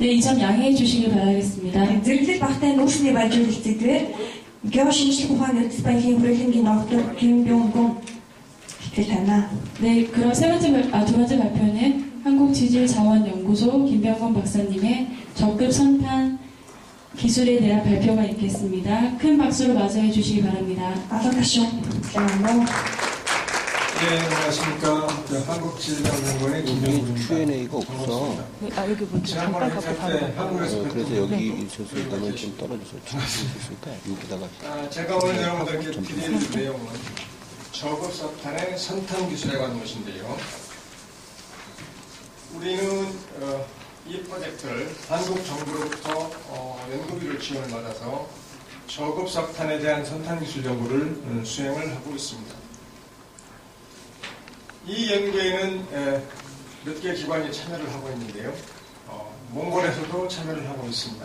네, 이 점 양해해 주시길 바라겠습니다. Зэрэглэл багтай нүүрсний баяжуулалт зэдвэр геошинжлэх ухааны эрдэс баялагын хүрээлэнгийн доктор Ким Бёнгун хэлэл байна. 네, 그럼 두 번째 발표는 한국지질자원연구소 김병건 박사님의 적급 선탄 기술에 대한 발표가 있겠습니다. 큰 박수로 맞이해 주시기 바랍니다. Алгашуу. 네, 안녕하십니까. 한국지질자원연구원의 김병근입니다. Q&A가 없어. 여기 뭐 지난번에 잠깐 갖고 바로 때 한국에서 그래서 여기 있었으니까 좀 떨어져서 있으니까 여기다가 제가 오늘 여러분들께 드릴 내용은 저급석탄의 선탄 기술에 관한 것인데요. 우리는 이 프로젝트를 한국 정부로부터 연구비를 지원을 받아서 저급석탄에 대한 선탄 기술 연구를 수행을 하고 있습니다. 이 연구에는 몇 개 기관이 참여를 하고 있는데요. 몽골에서도 참여를 하고 있습니다.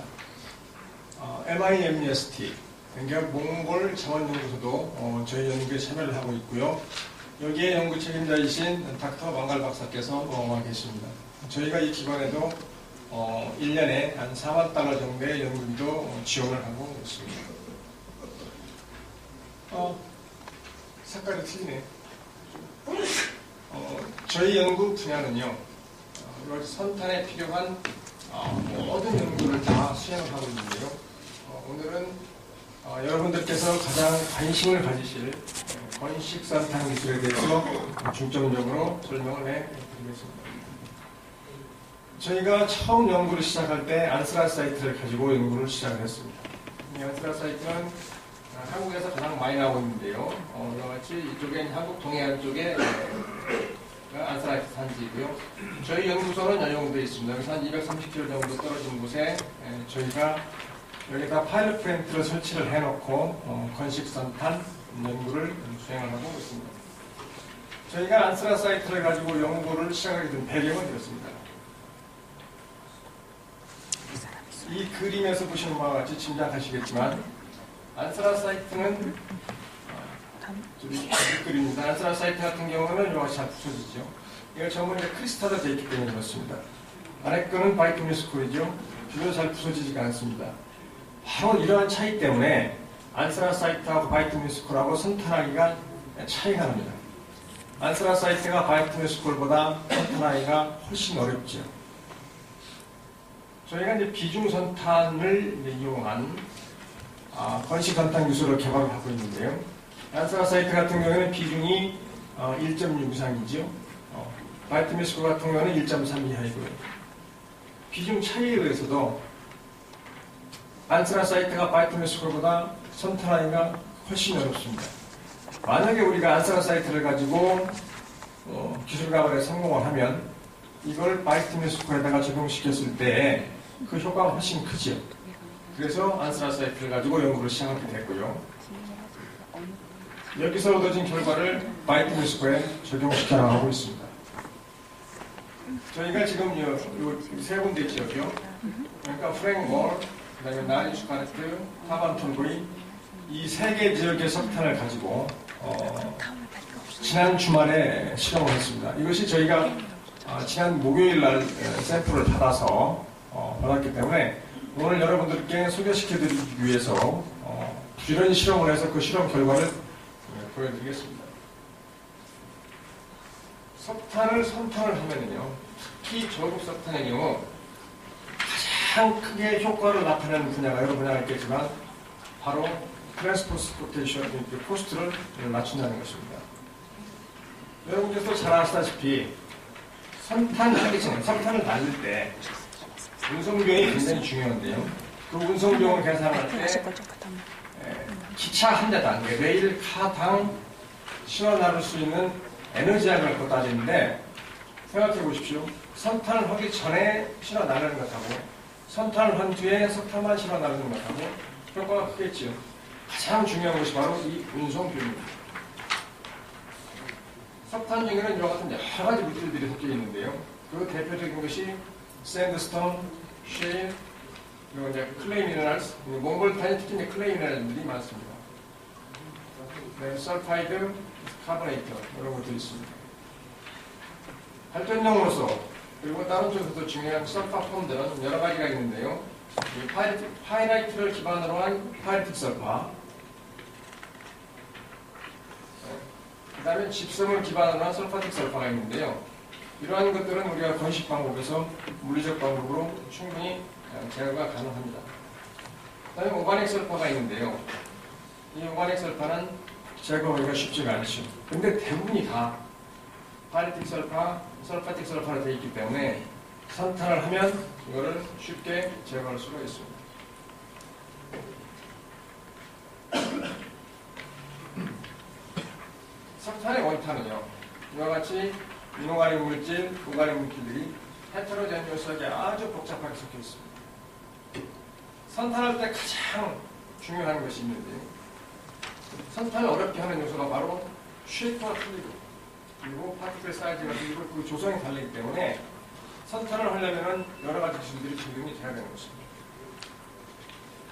MIMEST, 그러니까 몽골 자원연구소도 저희 연구에 참여를 하고 있고요. 여기에 연구 책임자이신 닥터 망갈 박사께서 와 계십니다. 저희가 이 기관에도 1년에 한 4만 달러 정도의 연구비도 지원을 하고 있습니다. 색깔이 틀리네. 저희 연구 분야는요, 선탄에 필요한 모든 연구를 다 수행을 하고 있는데요. 오늘은 여러분들께서 가장 관심을 가지실 건식선탄 기술에 대해서 중점적으로 설명을 해드리겠습니다. 저희가 처음 연구를 시작할 때 안스라사이트를 가지고 연구를 시작을 했습니다. 이 안스라사이트는 한국에서 가장 많이 나오고 있는데요. 이와 같이 이쪽엔 한국 동해안 쪽에 안스라이트 산지이고요. 저희 연구소는 연용도에 있습니다. 여기서 한 230km 정도 떨어진 곳에 저희가 여기다 파일럿 플랜트를 설치를 해놓고 건식선탄 연구를 수행을 하고 있습니다. 저희가 안스라사이트를 가지고 연구를 시작하게 된 배경은 이렇습니다. 이 그림에서 보시는 바와 같이 짐작하시겠지만 안스라사이트는 그림입니다. 안스라사이트 같은 경우는 이와 같이 잘 부서지죠. 이거 전부 크리스탈로 되어 있기 때문에 그렇습니다. 아래 거는 바이투미스콜이죠. 비교도 잘 부서지지가 않습니다. 바로 이러한 차이 때문에 안스라사이트하고 바이투미스콜하고 선탄하기가 차이가 납니다. 안스라사이트가 바이투미스콜보다 선탄하기가 훨씬 어렵죠. 저희가 이제 비중선탄을 이용한 건식선탄 기술을 개발을 하고 있는데요. 안스라사이트 같은 경우에는 비중이 1.6 이상이죠. 바이투미스콜 같은 경우는 1.3 이하이고요. 비중 차이에 의해서도 안스라사이트가 바이투미스콜보다 선탄하기가 훨씬 어렵습니다. 만약에 우리가 안스라사이트를 가지고 기술 개발에 성공을 하면 이걸 바이투미스콜에다가 적용시켰을 때 그 효과가 훨씬 크죠. 그래서 안스라사이트를 가지고 연구를 시작하게 됐고요. 여기서 얻어진 결과를 바이투미스콜에 적용시켜 나가고 있습니다. 저희가 지금 요 세 군데 지역이요. 그러니까 프랭몰, 그다음에 나리슈카르트, 타반톨고이 이 세 개 지역의 석탄을 가지고 지난 주말에 실험을 했습니다. 이것이 저희가 지난 목요일 날 샘플을 받았기 때문에 오늘 여러분들께 소개시켜드리기 위해서 부지런히 실험을 해서 그 실험 결과를 보여드리겠습니다. 석탄을 선탄을 하면요, 특히 저급 석탄의 경우 가장 크게 효과를 나타내는 분야가 여러 분야가 있겠지만 바로 트랜스포스포테이션, 코스트를 낮춘다는 것입니다. 여러분께서 잘 아시다시피 선탄하기 전에 석탄을 날릴 때 운송비용이 굉장히 중요한데요. 그 운송비용을 계산할 때 기차 한 대당, 레일 카당 실어 나를 수 있는 에너지량을 갖고 따지는데 생각해 보십시오. 선탄을 하기 전에 실어 나르는 것하고 선탄을 한 뒤에 석탄만 실어 나르는 것하고 효과가 크겠지요. 가장 중요한 것이 바로 이 운송비용입니다. 석탄 중에는 이와 같은 여러 가지 물질들이 섞여 있는데요. 그 대표적인 것이 샌드스톤, 쉐일, 그리고 이제 클레이 미네랄스, 몽골탄이 특히 이제 클레이 미네랄들이 많습니다. 네, 설파이드, 카보네이터 이런 것들이 있습니다. 발전용으로서 그리고 다른 쪽에서도 중요한 설파 폼들은 여러 가지가 있는데요. 이 파이라이트를 기반으로 한 파이리틱 설파, 그 다음에 집성을 기반으로 한 설파틱 설파가 있는데요. 이러한 것들은 우리가 건식 방법에서 물리적 방법으로 충분히 제거가 가능합니다. 그 다음에 오가닉 설파가 있는데요. 이 오가닉 설파는 제거하기가 쉽지가 않죠. 근데 대부분이 다 파이리틱 설파, 설파틱 설파로 되어 있기 때문에 선탄을 하면 이거를 쉽게 제거할 수가 있습니다. 석탄의 원탄은요, 이와 같이 이노가닉 물질, 오가닉 물질들이 헤테로젠 요소에 아주 복잡하게 섞여 있습니다. 선탄할 때 가장 중요한 것이 있는데, 선탄을 어렵게 하는 요소가 바로 쉐이프가 틀리고, 그리고 파티클 사이즈가 틀리고, 그 조성이 다르기 때문에 선탄을 하려면 여러 가지 기술들이 적용이 돼야 되는 것입니다.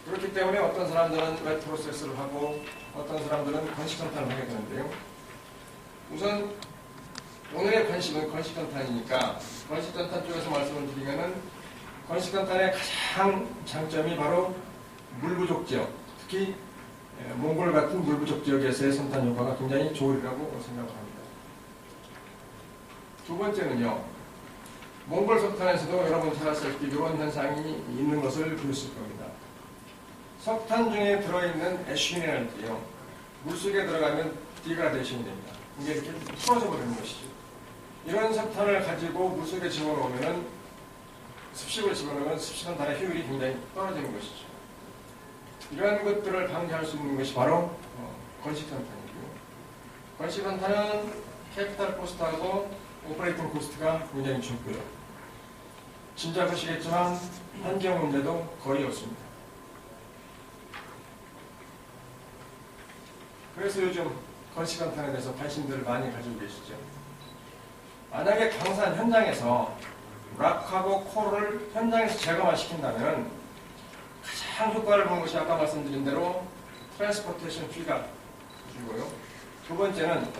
그렇기 때문에 어떤 사람들은 웹 프로세스를 하고, 어떤 사람들은 건식 선탄을 하게 되는데요. 우선 오늘의 건식은 건식 선탄이니까 건식 선탄 쪽에서 말씀을 드리면은 건식 선탄의 가장 장점이 바로 물 부족 지역, 특히 몽골 같은 물 부족 지역에서의 선탄 효과가 굉장히 좋으리라고 생각을 합니다. 두 번째는요, 몽골 석탄에서도 여러분 찾았을 이런 현상이 있는 것을 보셨을 겁니다. 석탄 중에 들어있는 애쉬미neral이요, 물속에 들어가면 디그라데이션이 됩니다. 이게 이렇게 풀어져 버리는 것이죠. 이런 석탄을 가지고 물속에 집어넣으면, 습식을 집어넣으면 습식선탄의 효율이 굉장히 떨어지는 것이죠. 이러한 것들을 방지할 수 있는 것이 바로 건식선탄이고요. 건식선탄은 캐피탈 코스트하고 오퍼레이팅 코스트가 굉장히 적고요. 진짜 보시겠지만 환경 문제도 거의 없습니다. 그래서 요즘 건식선탄에 대해서 관심들을 많이 가지고 계시죠. 만약에 광산 현장에서 락하고 코를 현장에서 제거만 시킨다면 가장 효과를 보는 것이 아까 말씀드린 대로 트랜스포테이션 피가 주고요. 두 번째는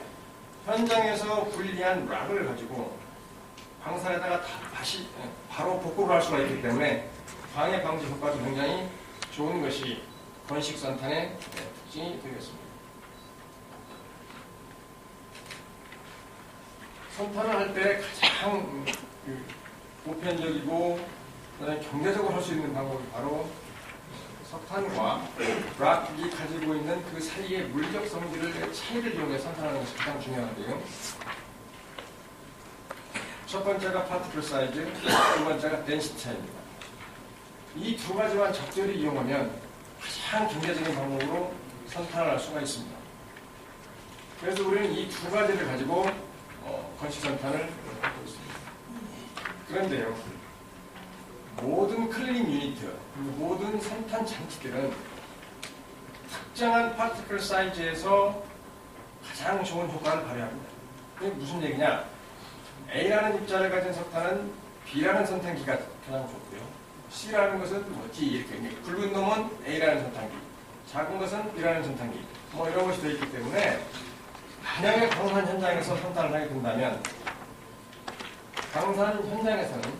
현장에서 분리한 락을 가지고 광산에다가 다시 바로 복구를 할 수가 있기 때문에 방해 방지 효과도 굉장히 좋은 것이 건식선탄의 특징이 되겠습니다. 선탄을 할 때 가장 보편적이고 경제적으로 할 수 있는 방법이 바로 석탄과 락이 가지고 있는 그 사이의 물적 성질의 차이를 이용해 선탄하는 것이 가장 중요한데요. 첫 번째가 파티클 사이즈, 두 번째가 덴시티 차이입니다. 이 두 가지만 적절히 이용하면 가장 경제적인 방법으로 선탄을 할 수가 있습니다. 그래서 우리는 이 두 가지를 가지고 건식선탄을 하고 있습니다. 그런데요, 모든 클리닝 유니트, 모든 선탄 장치들은 특정한 파티클 사이즈에서 가장 좋은 효과를 발휘합니다. 그게 무슨 얘기냐? A라는 입자를 가진 석탄은 B라는 선탄기가 가장 좋고요. C라는 것은 뭐 D 이렇게 굵은 놈은 A라는 선탄기, 작은 것은 B라는 선탄기, 뭐 이런 것이 되어 있기 때문에 만약에 광산 현장에서 선탄을 하게 된다면 광산 현장에서는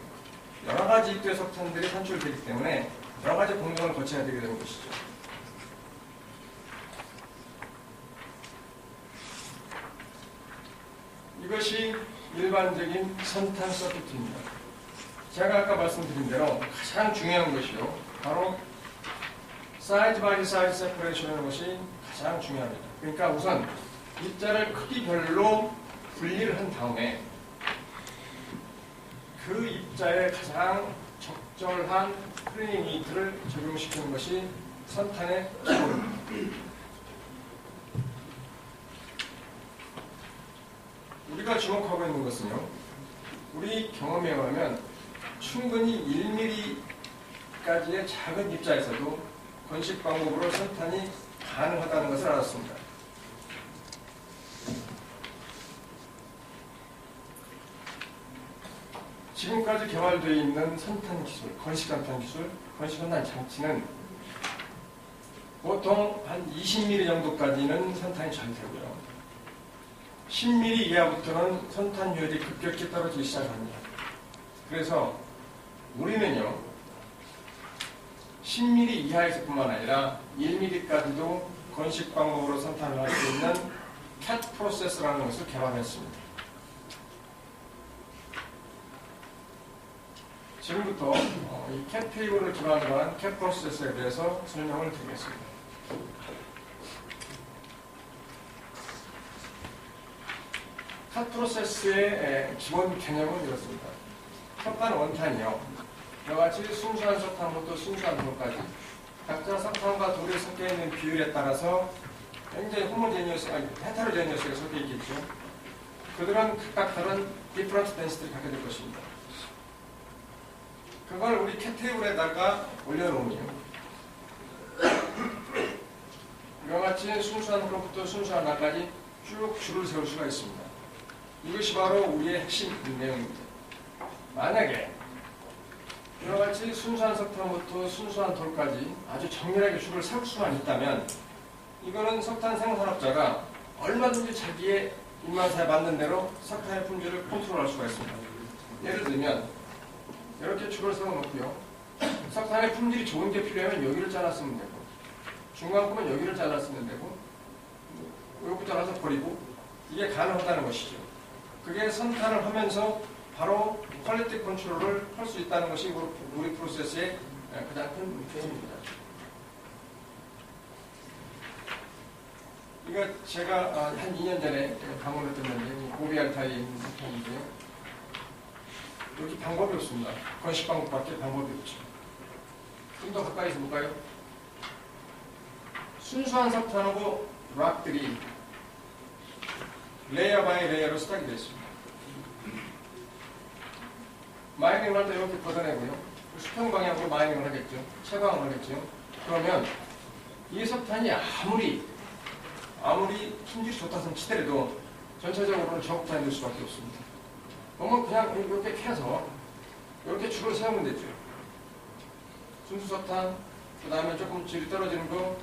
여러 가지 입도의 석탄들이 산출되기 때문에 여러 가지 공정을 거쳐야 되게 되는 것이죠. 이것이 일반적인 선탄 서킷입니다. 제가 아까 말씀드린 대로 가장 중요한 것이요, 바로 사이즈 바이 사이즈 세퍼레이션이라는 것이 가장 중요합니다. 그러니까 우선 입자를 크기별로 분리를 한 다음에 그 입자에 가장 적절한 클리닝 유니트를 적용시키는 것이 선탄의 기본입니다. 우리가 주목하고 있는 것은요, 우리 경험에 의하면 충분히 1mm까지의 작은 입자에서도 건식 방법으로 선탄이 가능하다는 것을 알았습니다. 지금까지 개발되어 있는 선탄 기술, 건식선탄 기술, 건식선탄 장치는 보통 한 20mm 정도까지는 선탄이 잘 되고요. 10mm 이하부터는 선탄 효율이 급격히 떨어지기 시작합니다. 그래서 우리는요 10mm 이하에서뿐만 아니라 1mm까지도 건식 방법으로 선탄을 할 수 있는 캣 프로세스라는 것을 개발했습니다. 지금부터 이 캣 테이블을 기반으로 한 캣 프로세스에 대해서 설명을 드리겠습니다. 캣 프로세스의 기본 개념은 이렇습니다. 석탄 원탄이요. 이와같이 순수한 석탄부터 순수한 돌까지 각자 석탄과 돌이 섞여 있는 비율에 따라서 굉장히 헤테로제니어스가 섞여 있겠죠. 그들은 각각 다른 디퍼런트 덴시티를 갖게 될 것입니다. 그걸 우리 캣 테이블에다가 올려놓으면 이와같이 순수한 것부터 순수한 나까지 쭉 줄을 세울 수가 있습니다. 이것이 바로 우리의 핵심 내용입니다. 만약에 이와같이 순수한 석탄부터 순수한 돌까지 아주 정밀하게 줄을 세울 수만 있다면 이거는 석탄 생산업자가 얼마든지 자기의 입맛에 맞는 대로 석탄의 품질을 컨트롤할 수가 있습니다. 예를 들면 이렇게 줄을 세워놓고요. 석탄의 품질이 좋은 게 필요하면 여기를 잘랐으면 되고 중간 부분 여기를 잘랐으면 되고 여기 잘라서 버리고 이게 가능하다는 것이죠. 그게 선탄을 하면서 바로 퀄리티 컨트롤을 할 수 있다는 것이 우리 프로세스의 가장 큰 개념입니다. 이거 제가 한 2년 전에 방문을 했는데 고비알타에 있는 석탄인데요. 여기 방법이 없습니다. 건식 방법밖에 방법이 없죠. 좀 더 가까이서 볼까요? 순수한 석탄하고 락들이 레이어 바이 레이어로 스탁이 되어 있습니다. 마이닝을 할 때 이렇게 걷어내고요. 수평 방향으로 마이닝을 하겠죠. 채광을 하겠죠. 그러면 이 석탄이 아무리 품질이 좋다는 치더라도 전체적으로는 저석탄이 될 수밖에 없습니다. 그러면 그냥 이렇게 캐서 이렇게 줄을 세우면 되죠. 순수석탄, 그 다음에 조금 질이 떨어지는 거,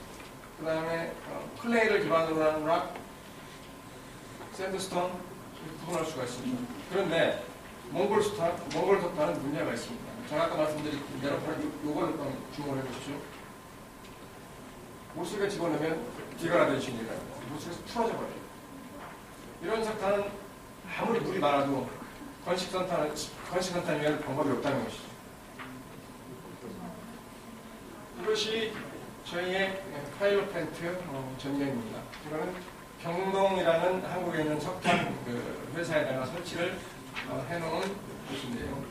그 다음에 클레이를 기반으로 하는 락, 샌드스톤 구분할 수가 있습니다. 그런데 몽골 석탄은 문제가 있습니다. 제가 아까 말씀드린 대로 요걸 주목을 해보십시오. 물속에 집어넣으면 디그라데이션이라 물속에서 풀어져 버려요. 이런 석탄은 아무리 물이 많아도 건식 석탄 위에는 방법이 없다는 것이죠. 이것이 저희의 파일럿 팬트 전략입니다. 이거는 경동이라는 한국에 있는 석탄 회사에다가 설치를 해놓은 곳인데요.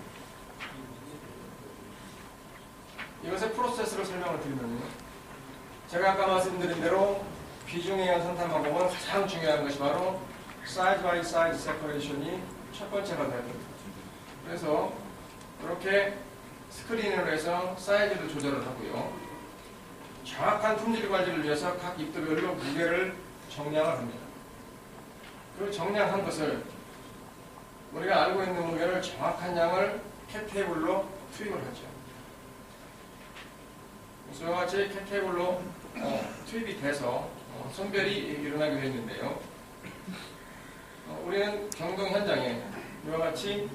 이것의 프로세스를 설명을 드리면요. 제가 아까 말씀드린 대로 비중에 의한 선탄 방법은 가장 중요한 것이 바로 사이즈 바이 사이즈 세퍼레이션이 첫 번째가 되어야 됩니다. 그래서 이렇게 스크린으로 해서 사이즈를 조절을 하고요. 정확한 품질 관리를 위해서 각 입도별로 무게를 정량을 합니다. 그 정량한 것을 우리가 알고 있는 무게를 정확한 양을 캣 테이블로 투입을 하죠. 그래서 이와 같이 캣 테이블로 투입이 돼서 선별이 일어나게 되어 있는데요. 우리는 경동 현장에 이와 같이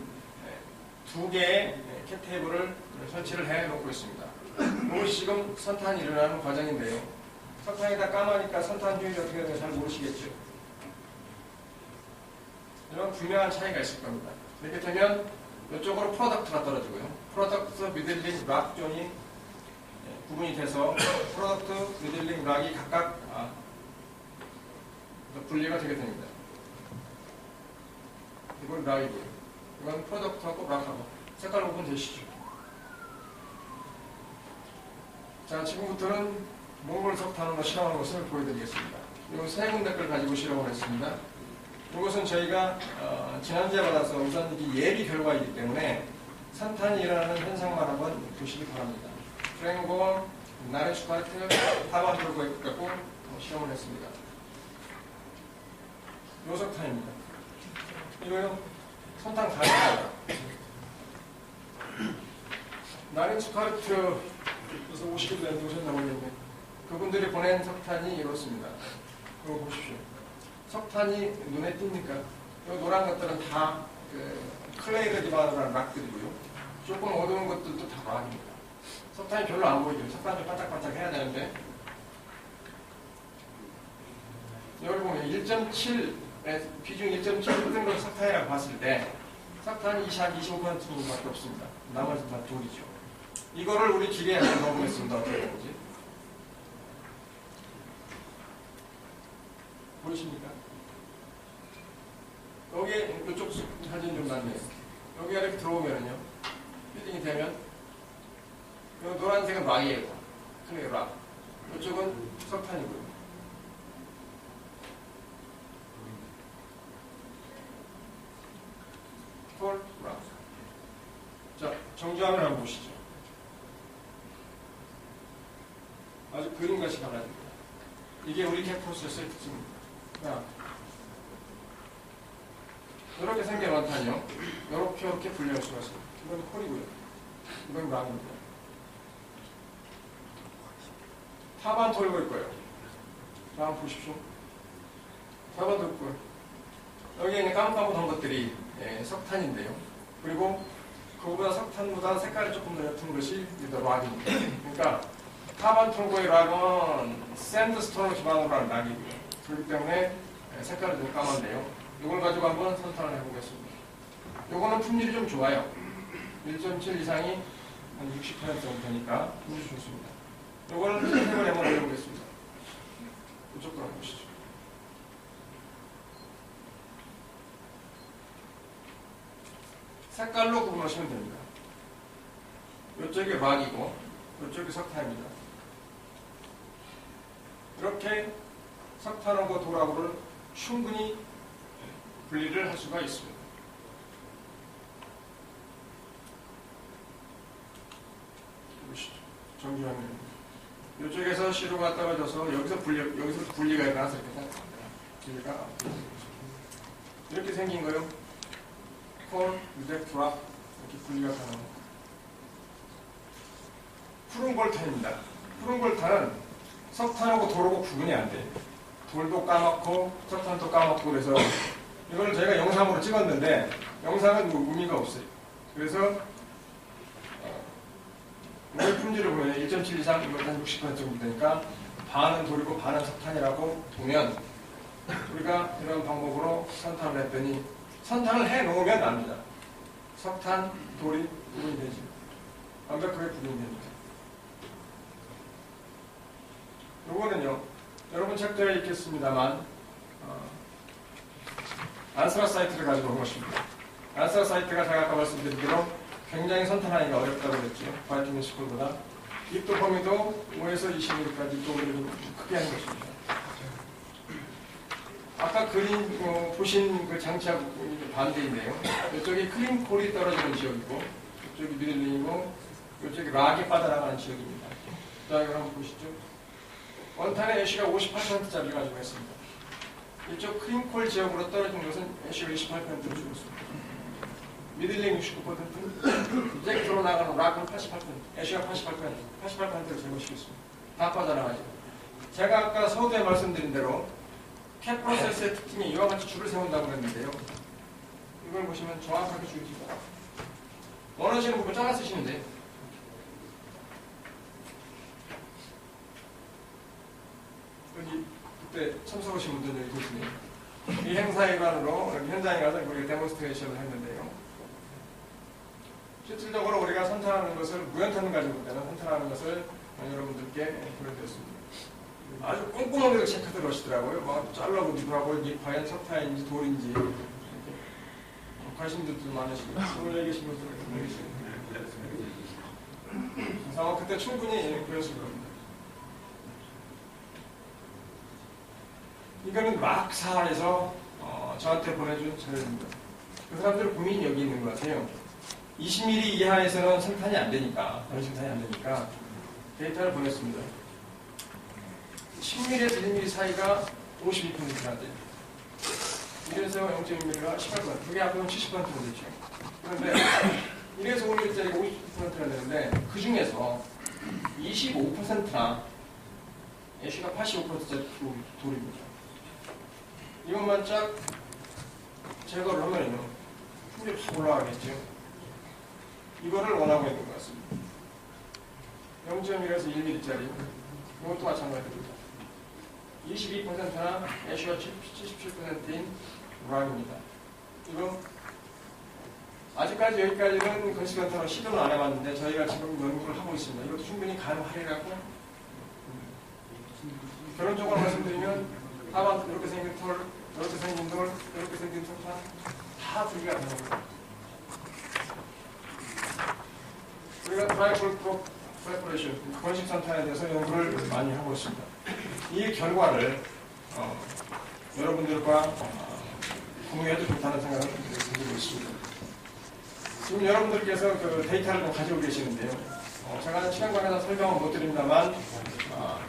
두 개의 캣 테이블을 설치를 해 놓고 있습니다. 이것이 지금 선탄이 일어나는 과정인데요. 석탄이 다 까마니까 선탄 효율이 어떻게 되는지 잘 모르시겠죠. 이런 분명한 차이가 있을 겁니다. 이렇게 되면 이쪽으로 프로덕트가 떨어지고요. 프로덕트 미들링 락 존이 구분이 돼서 프로덕트 미들링 락이 각각 분리가 되게 됩니다. 이건 락이고요. 이건 프로덕트하고 락하고 색깔 구분 되시죠. 자, 지금부터는 몽골 석탄으로 실험하는 것을 보여드리겠습니다. 이 세 군데 걸 가지고 실험을 했습니다. 이것은 저희가 지난주에 받아서 우선 예비 결과이기 때문에 산탄이 일어나는 현상만 한번 보시기 바랍니다. 프랭고, 나레슈파르트, 타반 돌고에 갖고 실험을 했습니다. 요 석탄입니다. 이거요, 선탄 가입니다. 나레슈파르트 그래서 50일 된 도시에 나오는데 그분들이 보낸 석탄이 이렇습니다. 이거 보십시오. 석탄이 눈에 띕니까? 이 노란 것들은 다 클레이를 기반으로 한 락들이고요. 조금 어두운 것들도 다 락입니다. 석탄이 별로 안 보이죠. 석탄이 좀 반짝반짝 해야 되는데 여기 보면 1.7 비중 1.7 뜯은 걸 석탄이라고 봤을 때 석탄이 25%밖에 없습니다. 나머지 다 돌이죠. 이거를 우리 기계에 넣어보겠습니다. 어떻게 되는지 보이십니까? 여기에 이쪽 사진 좀 낫네요. 여기가 이렇게 들어오면요, 피딩이 되면 이 노란색은 락이에요. 클레이 락. 이쪽은 석탄이고요. 콜 락. 자, 정지화면 한번 보시죠. 아주 그림같이 달라집니다. 이게 우리 캡 프로세스의 특징입니다. 자, 이렇게 생긴 원탄이요. 이렇게 분리할 수가 있습니다. 이건 콜이고요. 이건 락입니다. 타반 돌고 있고요. 다음 보십시오. 타반 돌고 여기에 있는 까뭇까뭇한 것들이 석탄인데요. 그리고 그보다 석탄보다 색깔이 조금 더 옅은 것이 락입니다. 그러니까 타반 톨고의 락은 샌드스톤을 기반으로 한 락이고요. 그렇기 때문에 색깔이 좀 까만데요. 이걸 가지고 한번 선탄을 해보겠습니다. 이거는 품질이 좀 좋아요. 1.7 이상이 한 60% 정도 되니까 품질이 좋습니다. 이거는 선택을 한번 해보겠습니다. 이쪽으로 한번 보시죠. 색깔로 구분하시면 됩니다. 이쪽이 락이고 이쪽이 석탄입니다. 이렇게 석탄하고 돌하고를 충분히 분리를 할 수가 있습니다. 보시죠. 정주화면. 이쪽에서 시루가 떨어져서 여기서 분리가 일어나서 이렇게 분리가 이렇게 생긴 거요. 콜, 유색, 드랍 이렇게 분리가 가능합니다. 푸른 골탄입니다. 푸른 골탄은 석탄하고 돌하고 구분이 안 돼요. 돌도 까맣고 석탄도 까맣고 그래서 이걸 저희가 영상으로 찍었는데 영상은 의미가 없어요. 그래서 오일 품질을 보면 1.7 이상 이건 한 60% 정도 되니까 반은 돌이고 반은 석탄이라고 보면 우리가 이런 방법으로 선탄을 했더니 선탄을 해 놓으면 압니다. 석탄, 돌이 구분이 되지. 완벽하게 구분이 됩니다. 요거는요, 여러분 책자에 있겠습니다만 안스라사이트를 가지고 온 것입니다. 안스라사이트가 제가 아까 말씀드린 대로 굉장히 선탄하기가 어렵다고 그랬죠. 바이투민 스쿨보다. 입도 범위도 5에서 20mm까지 입도를 좀 크게 하는 것입니다. 아까 그림 보신 그 장치하고 반대인데요. 이쪽이 클린콜이 떨어지는 지역이고 이쪽이 미들링이고 이쪽이 락이 빠져나가는 지역입니다. 자, 이거 한번 보시죠. 원탄의 애쉬가 58%짜리 가지고 있습니다. 이쪽 크림콜 지역으로 떨어진 것은 애쉬가 28%를 주고 있습니다. 미들링 69%, 이젝트로 나가는 락은 88%, 애쉬가 88%를 제거시키고 있습니다. 다 빠져나가죠. 제가 아까 서두에 말씀드린 대로 캡 프로세스의 특징이 이와 같이 줄을 세운다고 했는데요. 이걸 보시면 정확하게 줄이 니다 원하시는 부분 잘라 쓰시면 돼요. 여기 그때 참석하신 분들 여기 계시네요. 이 행사 일환으로 현장에 가서 우리가 데몬스트레이션을 했는데요. 실질적으로 우리가 선탄하는 것을 무연탄을 가지고 있다는 선탄하는 것을 여러분들께 보여드렸습니다. 아주 꼼꼼하게 체크들 하시더라고요. 막 잘라보기도 이게 과연 석탄인지 돌인지 관심들도 많으시고 24계신 분들 계시고 그래서 그때 충분히 배웠을 겁니다. 이거는 막사에서 저한테 보내준 자료입니다. 그 사람들 고민이 여기 있는 것 같아요. 20mm 이하에서는 생산이 안 되니까, 다른 생산이 안 되니까 데이터를 보냈습니다. 10mm에서 1mm 사이가 52%나 돼요. 1에서 0.1mm가 18%, 그게 앞으로는 70%가 되죠. 그런데 1에서 5mm짜리가 50%가 되는데 그 중에서 25%나 애쉬가 85%짜리 돌입니다. 이것만 쫙 제거를 하면요. 풍력이 확 올라가겠죠. 이거를 원하고 있는 것 같습니다. 0.1에서 1mm짜리 이것도 마찬가지입니다. 22%나 애쉬가 77%인 우랑입니다. 이거 아직까지 여기까지는 건시건탄으로 시도는 안 해봤는데 저희가 지금 연구를 하고 있습니다. 이것도 충분히 가능하리라고 결론적으로 말씀드리면 하반 이렇게 생긴 털, 이렇게 생긴 돌, 이렇게 생긴 석탄 다 분리가 되는 겁니다. 우리가 트라이플 프레퍼레이션, 건식산탄에 대해서 연구를 많이 하고 있습니다. 이 결과를 여러분들과 공유해도 좋다는 생각을 가지고 있습니다. 지금 여러분들께서 그 데이터를 좀 가지고 계시는데요. 제가 시간 관계상 설명은 못 드립니다만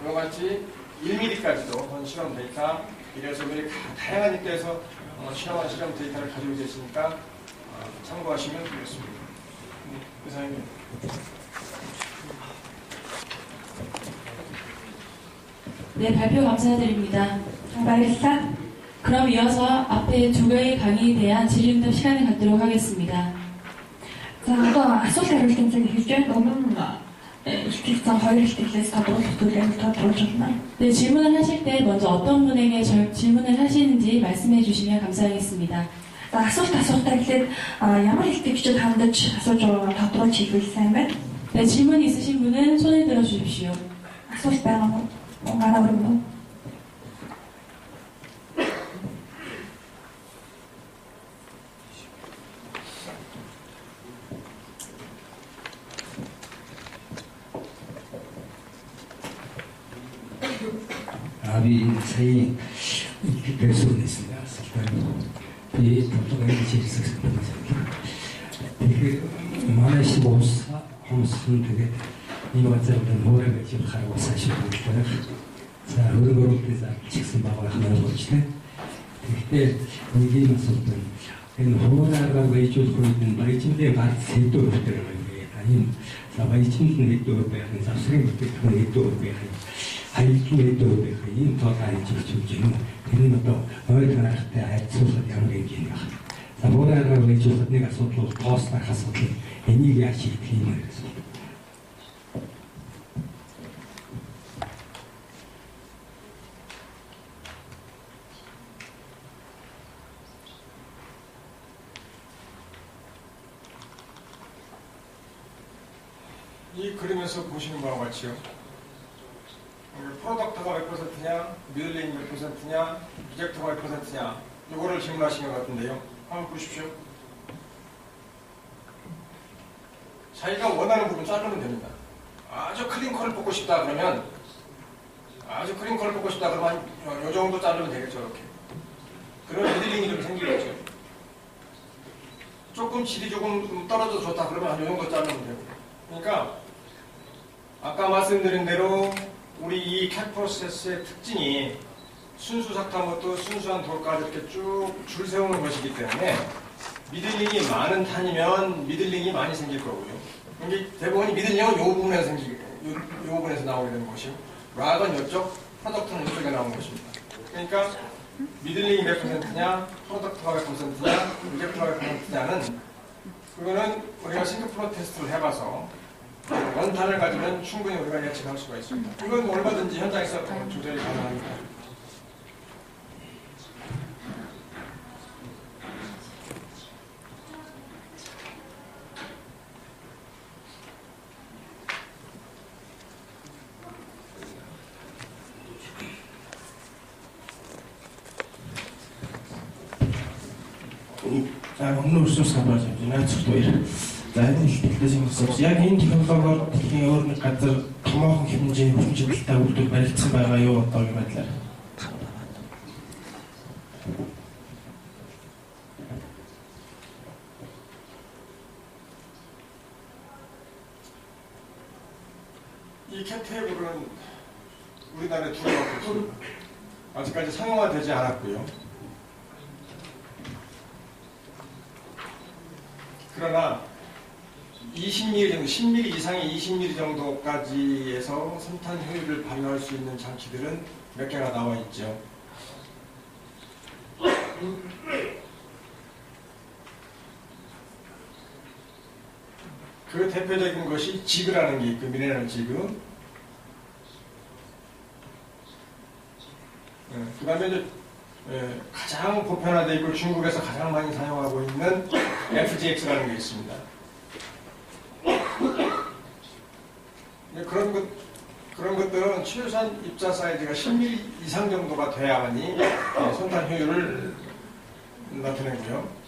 이와 같이 1mm까지도 실험 데이터, 1에서 5mm 다양한 입대에서 실험한 실험 데이터를 가지고 계시니까 참고하시면 되겠습니다. 이상입니다. 네, 발표 감사드립니다. баярлалаа. 그럼 이어서 앞에 두 개의 강의에 대한 질의응답 시간을 갖도록 하겠습니다. За одоо асуулт хариултын цаг эхэлж байна. Өмнө ихтгэл хоёр ихтгэлээс тодруулж байна. 네, 질문을 하실 때 먼저 어떤 분에게 질문을 하시는지 말씀해 주시면 감사하겠습니다. За асуулт асуухтаа эхлээд ямар ихтгэгчд хандаж асууж байгаагаа тодруулж хэлвэл сайн байна. 네, 질문 있으신 분은 손을 들어 주십시오. Асуулт байгаа мó? Гараа өргөнө. 아비 사이 배수했습니다. 이 도서관이 제일스럽습니다. манай 15사 homsun тэгээд энэ базарт мөрөг гэж харах сашиг болох. За өөрөөр чигсэн байгаа ханаа болчихлоо. Тэгэхдээ энэгийн асуудал энэ хуураараа вэйжүүлэх үед баяжмдын гарт сэдвүүд байгаа юм. Энэ баяжмдын хэдүүд байх, завсрын хэдүүд байх, хаягдсан хэдүүд байх. Энэ тоо гарч ирж юм. Тэр нь одоо ойр гарахтай хайцуулах ямар юм бэ? За хуураараа вэйжүүлэх нэг асуудал бол тооснах асуудал. Энийг яаж хийх юм бэ? 이 그림에서 보시는 바와 같이요. 프로덕트가 몇 %냐, 미들링이 몇 %냐, 리젝트가 몇 %냐, 이거를 질문하신 것 같은데요. 한번 보십시오. 자기가 원하는 부분 자르면 됩니다. 아주 클린 컬을 뽑고 싶다 그러면 이 정도 자르면 되겠죠. 이렇게. 그러면 미들링이 좀 생기겠죠. 조금 질이 조금 떨어져 좋다 그러면 한 이 정도 자르면 되고. 그러니까 아까 말씀드린 대로 우리 이 캣 프로세스의 특징이 순수 석탄부터 순수한 돌까지 이렇게 쭉 줄 세우는 것이기 때문에 미들링이 많은 탄이면 미들링이 많이 생길 거고요. 이게 대부분이 미들링은 이 부분에서 이 부분에서 나오게 되는 것이고, 락은 이쪽, 프로덕트는 이쪽에 나오는 것입니다. 그러니까 미들링이 몇 %냐, 프로덕트가 몇 %냐, 리젝트가 몇 %냐는 그거는 우리가 싱크플로 테스트를 해봐서 원탄을 가지면 충분히 우리가 예측할 수가 있습니다. 이건 얼마든지 현장에서 조절이 가능합니다. За өмнө өрсөс хамгаалж байна. Наац хоёр. За энэ ихтэй асууж яг энэ технологиор дэлхийн өөр нэг газар томоохон хэмжээний хүчин чиглэлтэй үйлдвэр баригдсан байгаа юу одоогийн байдлаар? 이 캣테이블은 우리나라에 두 개밖에 없습니다. 아직까지 상용화되지 않았고요. 그러나 20mm 정도, 10mm 이상의 20mm 정도까지에서 선탄 효율을 발휘할 수 있는 장치들은 몇 개가 나와 있죠. 그 대표적인 것이 지그라는 게 있고, 미네랄 지그. 그 다음에 이제 가장 보편화되어 있고 중국에서 가장 많이 사용하고 있는 FGX라는 게 있습니다. 그런 것들은 최소한 입자 사이즈가 10mm 이상 정도가 돼야만이 선탄 효율을 나타내고요.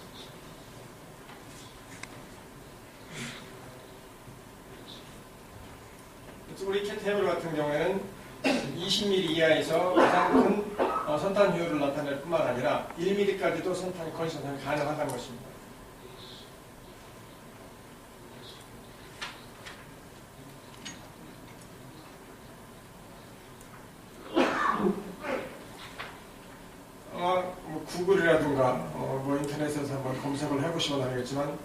우리 캣테이블 같은 경우에는 20mm 이하에서 가장 큰 선탄 효율을 나타낼 뿐만 아니라 1mm까지도 선탄이 가능하다는 것입니다. 뭐 구글이라든가 뭐 인터넷에서 한번 검색을 해보시면 알겠지만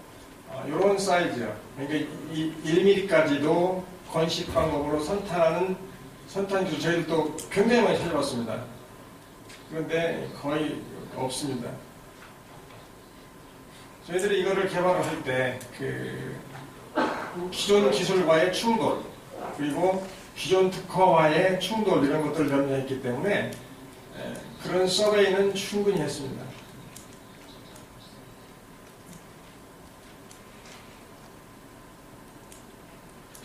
이런 사이즈, 그러니까 1mm까지도 건식 방법으로 선탄하는 선탄 기술 저희들도 굉장히 많이 찾아봤습니다. 그런데 거의 없습니다. 저희들이 이거를 개발을 할 때 기존 기술과의 충돌, 그리고 기존 특허와의 충돌 이런 것들을 염려했기 때문에 그런 서베이는 충분히 했습니다.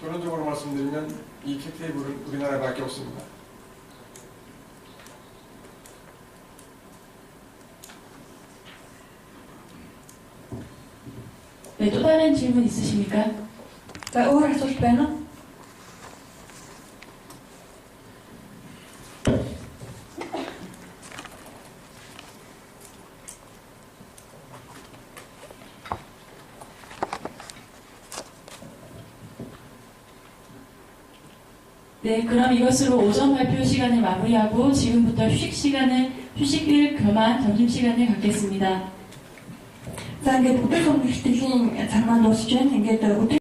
결론적으로 말씀드리면 이 캣테이블은 우리나라밖에 없습니다. 네, 또 다른 질문 있으십니까? За өөр асуулт байна уу? 네, 그럼 이것으로 오전 발표 시간을 마무리하고 지금부터 휴식을 겸한 점심시간을 갖겠습니다. За ингээд өдөр тутмын сэтгэлийн цаг маань дуусч байна. Ингээд өдөр